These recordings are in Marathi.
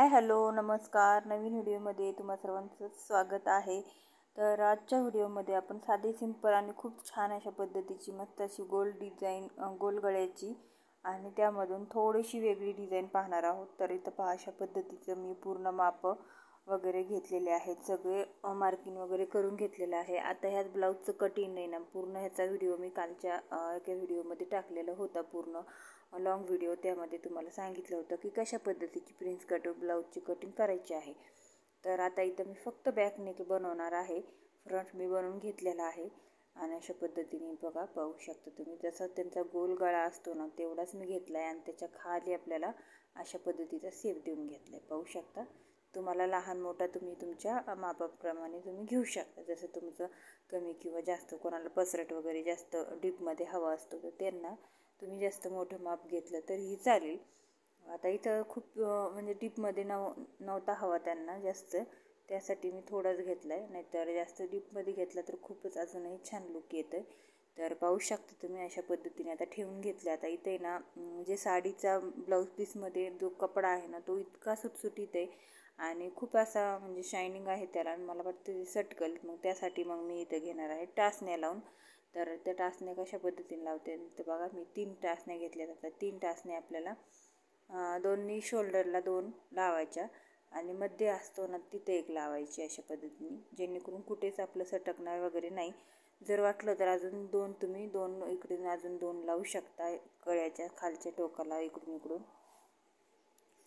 हॅलो नमस्कार. नवीन व्हिडिओमध्ये तुम्हा सर्वांचं स्वागत आहे. तर आजच्या व्हिडिओमध्ये आपण साधी सिंपल आणि खूप छान अशा पद्धतीची मस्त अशी गोल डिझाईन गोल गळ्याची आणि त्यामधून थोडीशी वेगळी डिझाईन पाहणार आहोत. तर इथं पहा अशा पद्धतीचं मी पूर्ण माप वगैरे घेतलेले आहेत, सगळे मार्किंग वगैरे करून घेतलेलं आहे. आता ह्याच ब्लाऊजचं कटिंग नाही ना, पूर्ण ह्याचा व्हिडिओ मी कालच्या एका व्हिडिओमध्ये टाकलेला होता, पूर्ण लॉंग व्हिडिओ. त्यामध्ये तुम्हाला सांगितलं होतं की कशा पद्धतीची प्रिन्स कट ब्लाऊजची कटिंग करायची आहे. तर आता इथं मी फक्त बॅक नेक बनवणार आहे. फ्रंट मी बनवून घेतलेला आहे आणि अशा पद्धतीने बघा, पाहू शकता तुम्ही. जसा त्यांचा गोल गळा असतो ना, तेवढाच मी घेतला आहे आणि त्याच्या खाली आपल्याला अशा पद्धतीचा शेप देऊन घेतला आहे, पाहू शकता. तुम्हाला लहान मोठा तुम्ही तुमच्या मापाप्रमाणे तुम्ही घेऊ शकता. जसं तुमचं कमी किंवा जास्त, कोणाला पसरट वगैरे जास्त डीपमध्ये हवा असतो तर त्यांना तुम्ही जास्त मोठं माप घेतलं तरीही चालेल. आता इथं खूप म्हणजे डीपमध्ये नव्हता हवा त्यांना जास्त, त्यासाठी मी थोडाच घेतला आहे. नाहीतर जास्त डीपमध्ये घेतला तर खूपच अजूनही छान लुक येतं. तर पाहू शकता तुम्ही अशा पद्धतीने आता ठेवून घेतलं. आता इथे ना जे साडीचा ब्लाऊज पीसमध्ये जो कपडा आहे ना, तो इतका सुटसुटीत आहे आणि खूप असा म्हणजे शायनिंग आहे त्याला, आणि मला वाटतं ते सटकल. मग त्यासाठी मग मी इथं घेणार आहे टाचण्या लावून. तर त्या टाचण्या कशा पद्धतीने लावते तर बघा, मी 3 टाचण्या घेतल्या. आता 3 टाचण्या आपल्याला दोन्ही शोल्डरला 2 लावायच्या आणि मध्ये असतो ना तिथे 1 लावायची अशा पद्धतीने, जेणेकरून कुठेच आपलं सटकणार वगैरे नाही. जर वाटलं तर अजून 2 तुम्ही 2 इकडून अजून 2 लावू शकता गळ्याच्या खालच्या टोकाला, इकडून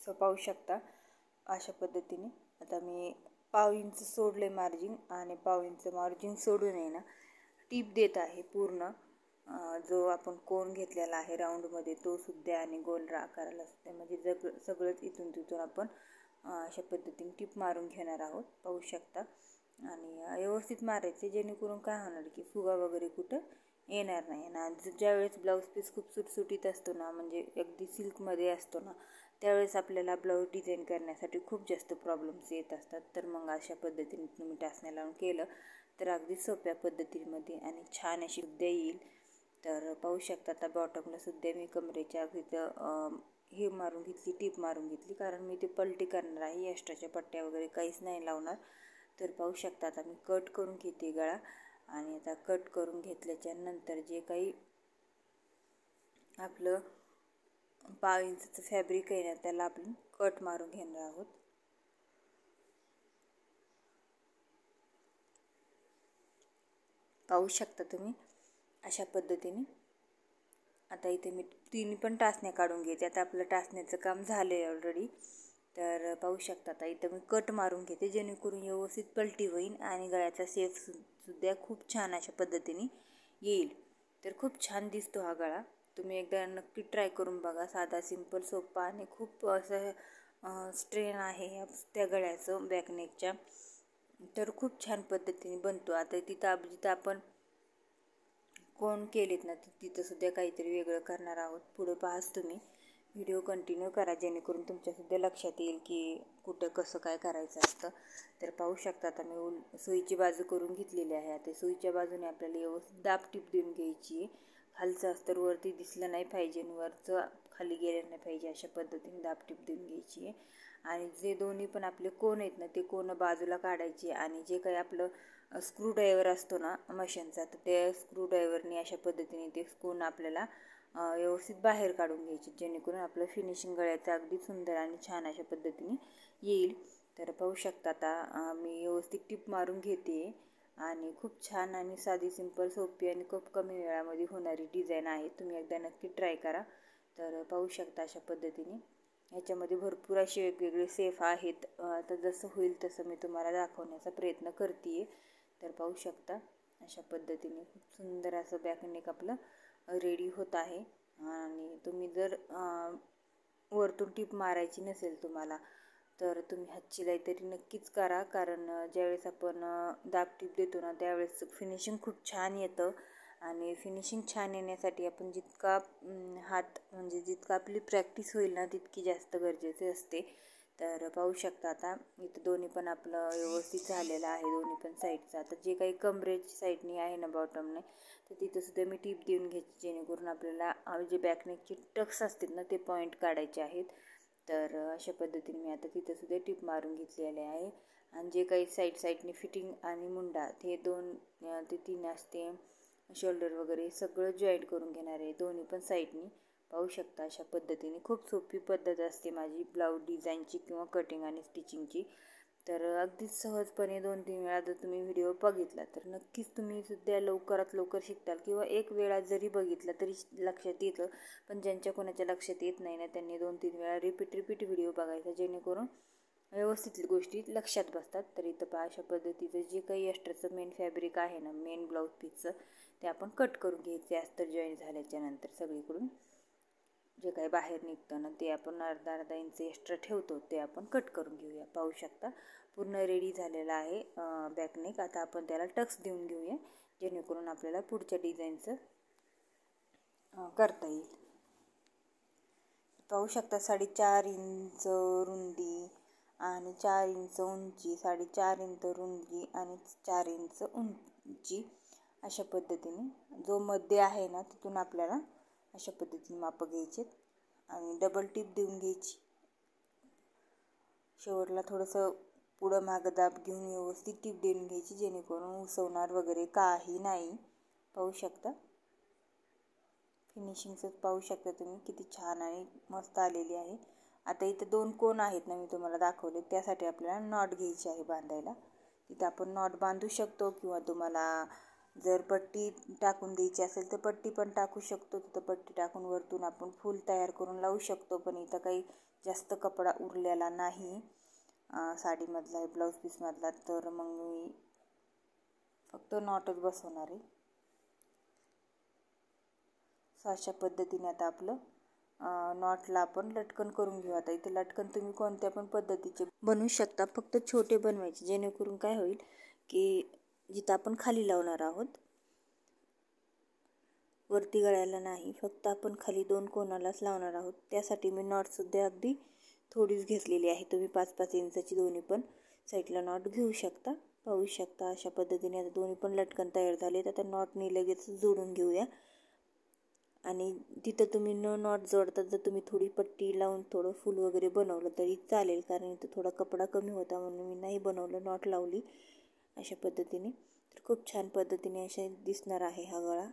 सो पाहू शकता अशा पद्धतीने. आता मी पाव इंच सोडले मार्जिन आणि पाव इंच मार्जिन सोडून आहे ना टीप देत आहे. पूर्ण जो आपण कोन घेतलेला आहे राऊंडमध्ये तो सुद्धा आणि गोल आकाराला सुद्धा, म्हणजे सगळंच इथून तिथून आपण अशा पद्धतीने टीप मारून घेणार आहोत, पाहू शकता. आणि व्यवस्थित मारायचे, जेणेकरून काय होणार की फुगा वगैरे कुठं येणार नाही. ना ज्यावेळेस ब्लाऊज पीस खूप सुटसुटीत असतो ना, म्हणजे अगदी सिल्कमध्ये असतो ना, त्यावेळेस आपल्याला ब्लाऊज डिझाईन करण्यासाठी खूप जास्त प्रॉब्लेम्स येत असतात. तर मग अशा पद्धतीने तुम्ही टाचण्या लावून केलं तर अगदी सोप्या पद्धतीमध्ये आणि छान अशी सुद्धा येईल. तर पाहू शकता आता बॉटमला सुद्धा मी कमरेच्या इथं हे मारून घेतली, टीप मारून घेतली, कारण मी ते पलटी करणार आहे. एक्स्ट्राच्या पट्ट्या वगैरे काहीच नाही लावणार. तर पाहू शकता आता मी कट करून घेते गळा. आणि आता कट करून घेतल्याच्या नंतर जे काही आपलं पाव इंचचं फॅब्रिक आहे ना, त्याला आपण कट मारून घेणार आहोत. पाहू शकता तुम्ही अशा पद्धतीने. आता इथे मी 3 पण टाचण्या काढून घेते. आता आपलं टाचण्याचं काम झालं आहे ऑलरेडी. तर पाहू शकता आता इथं मी कट मारून घेते, जेणेकरून व्यवस्थित पलटी होईल आणि गळ्याचा शेप सुद्धा खूप छान अशा पद्धतीने येईल. तर खूप छान दिसतो हा गळा. तुम्ही एकदा नक्की ट्राय करून बघा. साधा सिंपल सोपा आणि खूप असं स्ट्रेन आहे या त्या गळ्याचं बॅकनेकच्या. तर खूप छान पद्धतीने बनतो. आता जिथं आपण कोण केलेत ना तिथं सुद्धा काहीतरी वेगळं करणार आहोत. पुढे पाहाच तुम्ही व्हिडिओ कंटिन्यू करा, जेणेकरून तुमच्यासुद्धा लक्षात येईल की कुठं कसं काय करायचं असतं. तर पाहू शकता आता मी सुईची बाजू करून घेतलेली आहे. आता सुईच्या बाजूने आपल्याला व्यवस्थित दाब टीप देऊन घ्यायची आहे. खालचं अस्तर वरती दिसलं नाही पाहिजे, वरचं खाली गेलं नाही पाहिजे, अशा पद्धतीने दाब टीप देऊन घ्यायची आहे. आणि जे दोन्ही पण आपले कोण आहेत ना, ते कोण बाजूला काढायचे आणि जे काही आपलं स्क्रूड्रायव्हर असतो ना मशीनचा, तर त्या स्क्रूड्रायव्हरने अशा पद्धतीने ते कोण आपल्याला व्यवस्थित बाहेर काढून घ्यायचे, जेणेकरून आपलं फिनिशिंग गळ्याचं अगदी सुंदर आणि छान अशा पद्धतीने येईल. तर पाहू शकता आता मी व्यवस्थित टीप मारून घेते आणि खूप छान आणि साधी सिंपल सोपी आणि खूप कमी वेळामध्ये होणारी डिझाईन आहे. तुम्ही एकदा नक्की ट्राय करा. तर पाहू शकता अशा पद्धतीने ह्याच्यामध्ये भरपूर असे वेगवेगळे सेफ आहेत. तर जसं होईल तसं मी तुम्हाला दाखवण्याचा प्रयत्न करते आहे. तर पाहू शकता अशा पद्धतीने खूप सुंदर असं बॅकनेक आपलं रेडी होत आहे. आणि तुम्ही जर वरतून टीप मारायची नसेल तुम्हाला, तर तुम्ही हातशिलाई तरी नक्कीच करा, कारण ज्यावेळेस आपण दाब टीप देतो ना, त्यावेळेस फिनिशिंग खूप छान येतं. आणि फिनिशिंग छान येण्यासाठी आपण जितका हात म्हणजे जितका आपली प्रॅक्टिस होईल ना, तितकी जास्त गरजेचे असते. तर पाहू शकता आता इथं दोन्ही पण आपलं व्यवस्थित झालेलं आहे, दोन्ही पण साईडचं. आता जे काही कमरेच्या साईडनी आहे ना बॉटमने, तर तिथंसुद्धा मी टीप देऊन घ्यायची, जेणेकरून आपल्याला जे बॅकनेकचे टक्स असतील ना ते पॉईंट काढायचे आहेत. तर अशा पद्धतीने मी आता तिथं सुद्धा टिप मारून घेतलेले आहे. आणि जे काही साईडने फिटिंग आणि मुंडा ते 2 ते 3 असते, शोल्डर वगैरे सगळं जॉईंट करून घेणार आहे दोन्ही पण साईडनी. पाहू शकता अशा पद्धतीने खूप सोपी पद्धत असते माझी ब्लाऊज डिझाईनची किंवा कटिंग आणि स्टिचिंगची. तर अगदीच सहजपणे 2-3 वेळा जर तुम्ही व्हिडिओ बघितला तर नक्कीच तुम्ही सुद्धा लवकरात लवकर शिकताल, किंवा एक वेळा जरी बघितला तरी लक्षात येतं. पण ज्यांच्या कोणाच्या लक्षात येत नाही ना, त्यांनी 2-3 वेळा रिपीट व्हिडिओ बघायचा, जेणेकरून व्यवस्थित गोष्टी लक्षात बसतात. तर इथं पहा अशा पद्धतीचं जे काही एक्स्ट्राचं मेन फॅब्रिक आहे ना, मेन ब्लाऊज पीसचं, ते आपण कट करून घ्यायचे. अस्तर जॉईन झाल्याच्या नंतर सगळीकडून जे काही बाहेर निघतं ना, ते आपण अर्धा इंच एक्स्ट्रा ठेवतो, ते आपण कट करून घेऊया. पाहू शकता पूर्ण रेडी झालेला आहे बॅकनेक. आता आपण त्याला टक्स देऊन घेऊया, जेणेकरून आपल्याला पुढच्या डिझाईनचं करता येईल. पाहू शकता 4.5 इंच रुंदी आणि 4 इंच उंची, 4.5 इंच रुंदी आणि 4 इंच उंची, अशा पद्धतीने जो मध्ये आहे ना तिथून आपल्याला अशा पद्धतीने माप घ्यायचे आणि डबल टिप देऊन घ्यायची. शेवटला थोडंसं पुढं मागं दाब घेऊन व्यवस्थित टिप देऊन घ्यायची, जेणेकरून उसवणार वगैरे काही नाही. पाहू शकता फिनिशिंगच पाहू शकता तुम्ही किती छान आणि मस्त आलेली आहे. आता इथे 2 कोण आहेत ना, मी तुम्हाला दाखवले, त्यासाठी आपल्याला नॉट घ्यायची आहे बांधायला. तिथं आपण नॉट बांधू शकतो, किंवा तुम्हाला जर पट्टी टाकून द्यायची असेल तर पट्टी पण टाकू शकतो. तिथं पट्टी टाकून वरतून आपण फूल तयार करून लावू शकतो. पण इथं काही जास्त कपडा उरलेला नाही साडीमधला, ब्लाऊज पीसमधला, तर मग मी फक्त नॉटच बसवणार आहे. अशा पद्धतीने आता आपलं नॉटला आपण लटकन करून घेऊ. आता इथे लटकन तुम्ही कोणत्या पण पद्धतीचे बनवू शकता, फक्त छोटे बनवायचे, जेणेकरून काय होईल की जिथं आपण खाली लावणार आहोत, वरती गळ्याला नाही, फक्त आपण खाली 2 कोणालाच लावणार आहोत. त्यासाठी मी नॉटसुद्धा अगदी थोडीच घेतलेली आहे. तुम्ही 5-5 इंचाची दोन्ही पण साईडला नॉट घेऊ शकता. पाहू शकता अशा पद्धतीने आता दोन्ही पण लटकन तयार झालेत. आता नॉटनी लगेच जोडून घेऊया. आणि तिथं तुम्ही न नॉट जोडता जर तुम्ही थोडी पट्टी लावून थोडं फूल वगैरे बनवलं तरी चालेल, कारण इथं थोडा कपडा कमी होता म्हणून मी नाही बनवलं, नॉट लावली अशा पद्धतीने. तर खूप छान पद्धतीने अशा दिसणार आहे हा गळा.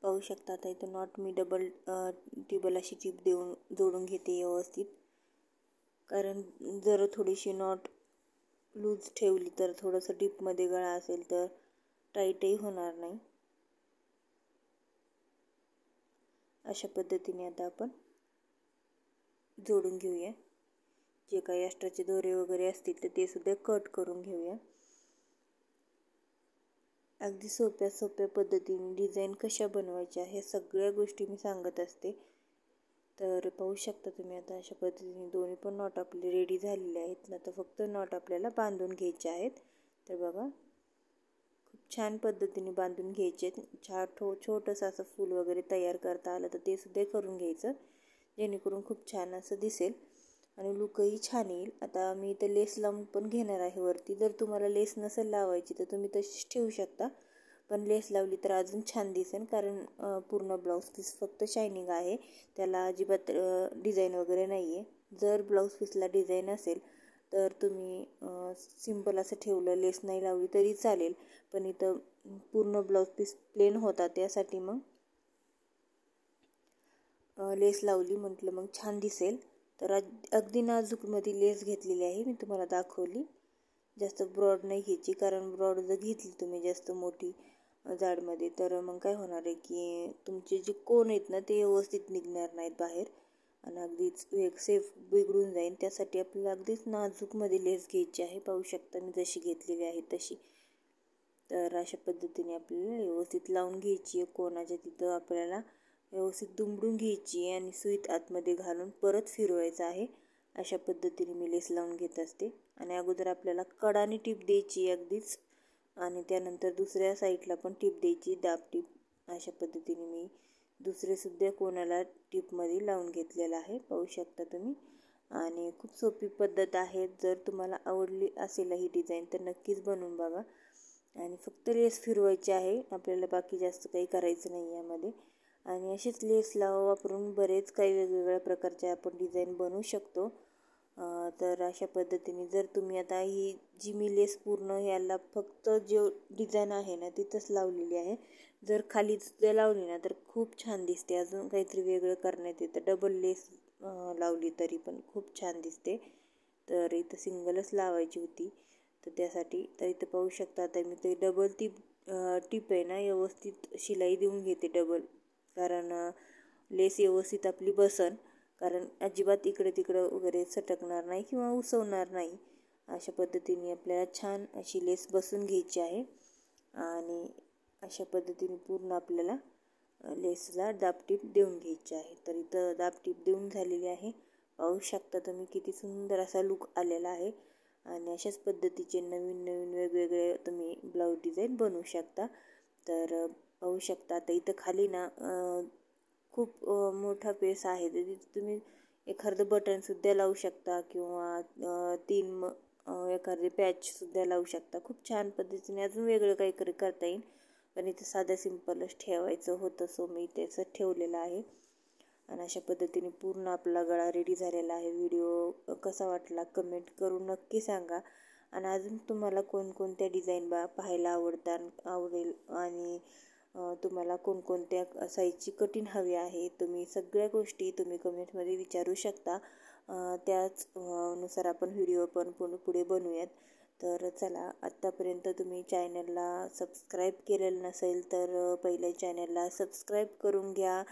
पाहू शकता आता इथं नॉट मी टिबल अशी टिप देऊन जोडून घेते व्यवस्थित, कारण जर थोडीशी नॉट लूज ठेवली तर थोडंसं टिपमध्ये गळा असेल तर टाईटही होणार नाही. अशा पद्धतीने आता आपण जोडून घेऊया. जे काही एक्स्ट्राचे दोरे वगैरे असतील तर ते सुद्धा कट करून घेऊया. अगदी सोप्या पद्धतीने डिझाईन कशा बनवायच्या हे सगळ्या गोष्टी मी सांगत असते. तर पाहू शकता तुम्ही आता अशा पद्धतीने दोन्ही पण नॉट आपले रेडी झालेले आहेत ना. तर फक्त नॉट आपल्याला बांधून घ्यायचे आहेत. तर बघा खूप छान पद्धतीने बांधून घ्यायचे. छोटंसं असं फूल वगैरे तयार करता आलं तर ते सुद्धा करून घ्यायचं, जेणेकरून खूप छान असं दिसेल आणि लुकही छान येईल. आता मी इथं लेस लावून पण घेणार आहे वरती. जर तुम्हाला लेस नसेल लावायची तर तुम्ही तशीच ठेवू शकता, पण लेस लावली तर अजून छान दिसेल, कारण पूर्ण ब्लाऊज पीस फक्त शायनिंग आहे, त्याला अजिबात डिझाईन वगैरे नाही आहे. जर ब्लाऊज पीसला डिझाईन असेल तर तुम्ही सिंपल असं ठेवलं, लेस नाही लावली तरी चालेल, पण इथं पूर्ण ब्लाऊज पीस प्लेन होता, त्यासाठी मग लेस लावली, म्हटलं मग छान दिसेल. तर अगदी नाजूकमध्ये लेस घेतलेली आहे, मी तुम्हाला दाखवली. जास्त ब्रॉड नाही घ्यायची, कारण ब्रॉड जर घेतली तुम्ही जास्त मोठी जाडमध्ये तर मग काय होणार आहे की तुमचे जे कोण आहेत ना ते व्यवस्थित निघणार नाहीत बाहेर आणि अगदीच सेफ बिघडून जाईल. त्यासाठी आपल्याला अगदीच नाजूकमध्ये लेस घ्यायची आहे. पाहू शकता मी जशी घेतलेली आहे तशी. तर अशा पद्धतीने आपल्याला व्यवस्थित लावून घ्यायची आहे. कोणाच्या तिथं आपल्याला व्यवस्थित दुमडून घ्यायची आणि सुईत आतमध्ये घालून परत फिरवायचं आहे. अशा पद्धतीने मी लेस लावून घेत असते. आणि अगोदर आपल्याला कडाने टीप द्यायची अगदीच, आणि त्यानंतर दुसऱ्या साईडला पण टीप द्यायची, दाब टीप. अशा पद्धतीने मी दुसरेसुद्धा कोणाला टीपमध्ये लावून घेतलेला आहे, पाहू शकता तुम्ही. आणि खूप सोपी पद्धत आहे. जर तुम्हाला आवडली असेल ही डिझाईन तर नक्कीच बनवून बघा. आणि फक्त लेस फिरवायची आहे आपल्याला, बाकी जास्त काही करायचं नाही यामध्ये. आणि अशीच लेस वापरून बरेच काही वेगवेगळ्या प्रकारचे आपण डिझाईन बनवू शकतो. तर अशा पद्धतीने जर तुम्ही आता ही जी मी लेस पूर्ण याला फक्त जो डिझाईन आहे ना तिथंच लावलेली आहे, जर खाली सुद्धा लावली ना तर खूप छान दिसते. अजून काहीतरी वेगळं करण्यात येतं, डबल लेस लावली तरी पण खूप छान दिसते. तर इथं सिंगलच लावायची होती, तर त्यासाठी तर इथं पाहू शकता आता मी ते डबल टिप आहे ना व्यवस्थित शिलाई देऊन घेते डबल, कारण लेस व्यवस्थित आपली बसन, कारण अजिबात इकडे तिकडं वगैरे सटकणार नाही किंवा उसवणार नाही. अशा पद्धतीने आपल्याला छान अशी लेस बसून घ्यायची आहे. आणि अशा पद्धतीने पूर्ण आपल्याला लेसला दाबटीप देऊन घ्यायची आहे. तर इथं दाबटीप देऊन झालेली आहे. पाहू शकता तुम्ही किती सुंदर असा लुक आलेला आहे. आणि अशाच पद्धतीचे नवीन नवीन वेगवेगळे तुम्ही ब्लाऊज डिझाईन बनवू शकता. तर पाहू शकता आता इथं खाली ना खूप मोठा पेस आहे, तर तिथे तुम्ही एखादं बटनसुद्धा लावू शकता किंवा एखादे पॅचसुद्धा लावू शकता. खूप छान पद्धतीने अजून वेगळं काहीतरी करता येईल, पण इथं साधं सिंपलच ठेवायचं होतं, सो मी त्याचं ठेवलेलं आहे. आणि अशा पद्धतीने पूर्ण आपला गळा रेडी झालेला आहे. व्हिडिओ कसा वाटला कमेंट करून नक्की सांगा. आणि अजून तुम्हाला कोणकोणत्या डिझाईन पाहायला आवडेल आणि तुम्हाला कोणकोणत्या साईजची कटिंग हवी आहे, तुम्ही सगळ्या गोष्टी तुम्ही कमेंटमध्ये विचारू शकता. त्याच नुसार आपण व्हिडिओ पण पुढे बनवूयात. तर चला, आत्तापर्यंत तुम्ही चॅनलला सबस्क्राईब केलेलं नसेल तर पहिले चॅनलला सबस्क्राईब करून घ्या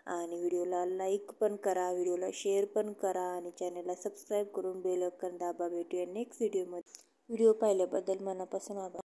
आणि व्हिडिओला लाईक पण करा, व्हिडिओला शेअर पण करा आणि चॅनलला सबस्क्राईब करून बेल आयकॉन दाबा. भेटूया नेक्स्ट व्हिडिओमध्ये. व्हिडिओ पाहिल्याबद्दल मनापासून आभार.